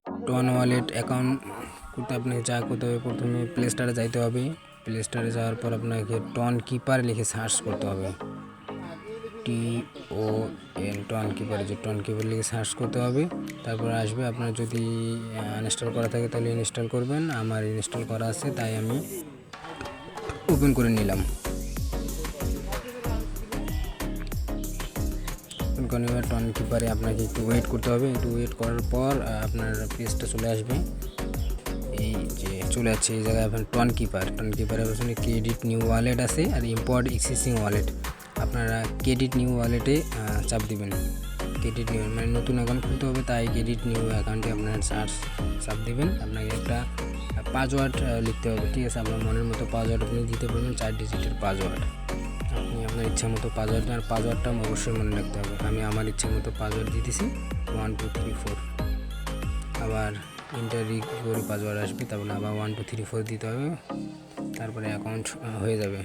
Ton wallet account করতে আপনাকে যা করতে হবে, প্রথমে প্লে স্টোরে যাইতে হবে। প্লে স্টোরে যাওয়ার পর আপনাকে টন কিপার লিখে সার্চ করতে হবে। TON টন কিপার, যে টন কিপার লিখে সার্চ করতে হবে। তারপর আসবে, আপনার যদি ইনস্টল করা থাকে তাহলে ইনস্টল করবেন। আমার ইনস্টল করা আছে তাই আমি ওপেন করে নিলাম। ওপেন করে নেওয়ার টন কিপারে আপনাকে একটু ওয়েট করতে হবে। একটু ওয়েট করার পর আপনার পেজটা চলে আসবে। এই যে চলে যাচ্ছে এই জায়গায় আপনার টন কিপারের পেছনে ক্রেডিট নিউ ওয়ালেট আছে আর ইম্পোর্ট এক্সিস্টিং ওয়ালেট। আপনারা ক্রেডিট নিউ ওয়ালেটে চাপ দিবেন। ক্রেডিট নিউ মানে নতুন অ্যাকাউন্ট খুলতে হবে, তাই ক্রেডিট নিউ অ্যাকাউন্টে আপনার চাপ দিবেন। আপনাকে একটা পাসওয়ার্ড লিখতে হবে, ঠিক আছে? আপনার মনের মতো পাসওয়ার্ড আপনি দিতে পারবেন, 4 ডিজিটের পাসওয়ার্ড। আপনি আপনার ইচ্ছা মতো পাসওয়ার্ড, আর পাসওয়ার্ডটা অবশ্যই মনে রাখতে হবে। আমি আমার ইচ্ছা মতো পাসওয়ার্ড দিতেছি 1 2 3 4। আবার ইন্টার রিকভারি পাসওয়ার্ড আসবে, তারপরে আবার 1 2 3 4 দিতে হবে। তারপরে অ্যাকাউন্ট হয়ে যাবে।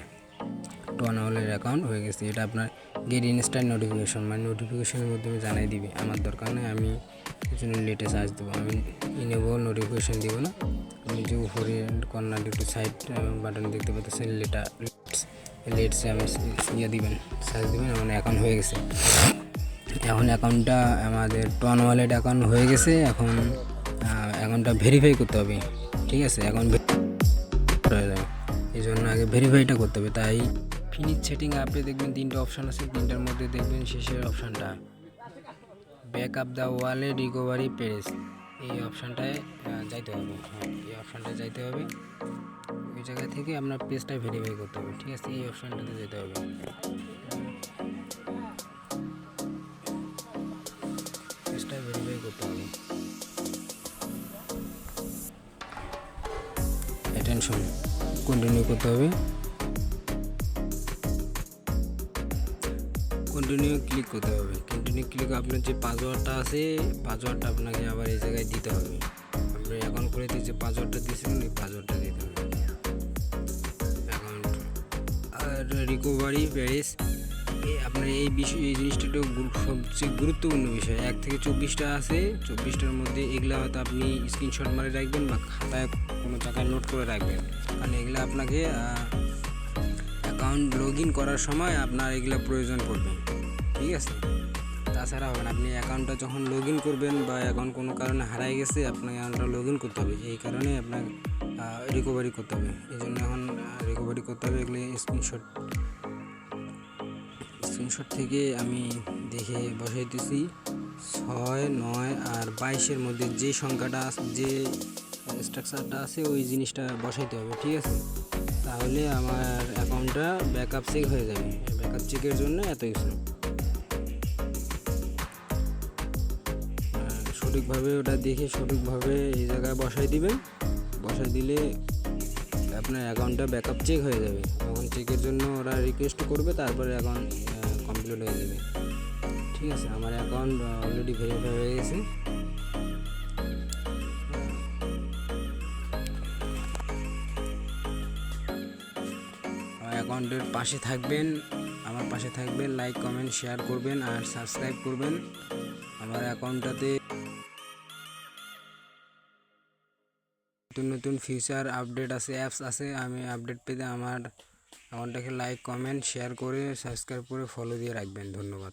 টন ওয়ালেট অ্যাকাউন্ট হয়ে গেছে। এটা আপনার গেট ইনস্ট্যান্ট নোটিফিকেশন, মানে নোটিফিকেশনের মাধ্যমে জানাই দিবে। আমার দরকার নেই, আমি কিছু লেটে সার্চ দেবো। আমি ইনেবল নোটিফিকেশন দিব না। আমি যে উপরে কর্নার একটু সাইড বাটন দেখতে পাচ্ছেন, লেটসে আমি দিবেন, সার্চ দিবেন। আমার অ্যাকাউন্ট হয়ে গেছে। এখন অ্যাকাউন্টটা আমাদের টন ওয়ালেট অ্যাকাউন্ট হয়ে গেছে। এখন অ্যাকাউন্টটা ভেরিফাই করতে হবে, ঠিক আছে? অ্যাকাউন্ট হয়ে যাবে, এই জন্য আগে ভেরিফাইটা করতে হবে। তাই ফিনিশ সেটিং আপে দেখবেন 3টে অপশান আছে। 3টার মধ্যে দেখবেন শেষের অপশানটা back up the wallet recovery page, এই অপশানটায় যাইতে হবে। হ্যাঁ, এই অপশানটায় যাইতে হবে। ওই জায়গা থেকে আপনার পেজটা ভেরিফাই করতে হবে, ঠিক আছে? এই অপশানটাতে যেতে হবে। পেজটা ভেরিফাই করতে হবে। অ্যাটেনশন, কন্টিনিউ করতে হবে। কন্টিনিউ ক্লিক করতে হবে। কন্টিনিউ ক্লিক, আপনার যে পাসওয়ার্ডটা আছে, পাসওয়ার্ডটা আপনাকে আবার এই জায়গায় দিতে হবে। আপনি অ্যাকাউন্ট করে দিয়ে যে পাসওয়ার্ডটা দিয়েছিলেন, ওই পাসওয়ার্ডটা দিতে হবে। অ্যাকাউন্ট আর রিকভারি প্যারিস, আপনার এই বিষয়, এই জিনিসটা একটু সবচেয়ে গুরুত্বপূর্ণ বিষয়। 1 থেকে 24টা আছে, 24টার মধ্যে এগুলো হয়তো আপনি স্ক্রিনশট মারে রাখবেন বা খাতায় কোনো জায়গায় নোট করে রাখবেন, কারণ এগুলো আপনাকে অ্যাকাউন্ট লগ ইন করার সময় আপনার এগুলো প্রয়োজন পড়বে, ঠিক আছে? তাছাড়া হবে না। আপনি অ্যাকাউন্টটা যখন লগ ইন করবেন বা অ্যাকাউন্ট কোনো কারণে হারাই গেছে, আপনাকে অ্যাকাউন্টটা লগ ইন করতে হবে। এই কারণে আপনাকে রিকভারি করতে হবে। এই জন্য এখন রিকভারি করতে হবে। এগুলি স্ক্রিনশট থেকে আমি দেখে বসাইতেছি। 6 9 আর 22-এর মধ্যে যে সংখ্যাটা, যে স্ট্রাকচারটা আছে, ওই জিনিসটা বসাইতে হবে, ঠিক আছে? তাহলে আমার অ্যাকাউন্টটা ব্যাকআপ চেক হয়ে যাবে। ব্যাকআপ চেকের জন্য এত কিছু সঠিকভাবে ওটা দেখে সঠিকভাবে এই জায়গায় বসাই দিবেন। বসাই দিলে আপনার অ্যাকাউন্টটা ব্যাকআপ চেক হয়ে যাবে। তখন চেকের জন্য ওরা রিকোয়েস্ট করবে, তারপরে অ্যাকাউন্ট কমপ্লিট হয়ে যাবে, ঠিক আছে? আমার অ্যাকাউন্ট অলরেডি ভেরিফাই হয়ে গেছে। আমার অ্যাকাউন্টের পাশে থাকবেন, আমার পাশে থাকবেন, লাইক কমেন্ট শেয়ার করবেন আর সাবস্ক্রাইব করবেন। আমার অ্যাকাউন্টটাতে নতুন নতুন ফিচার আপডেট আছে, অ্যাপস আছে। আমি আপডেট পেতে আমার অ্যাকাউন্টটাকে লাইক কমেন্ট শেয়ার করে সাবস্ক্রাইব করে ফলো দিয়ে রাখবেন। ধন্যবাদ।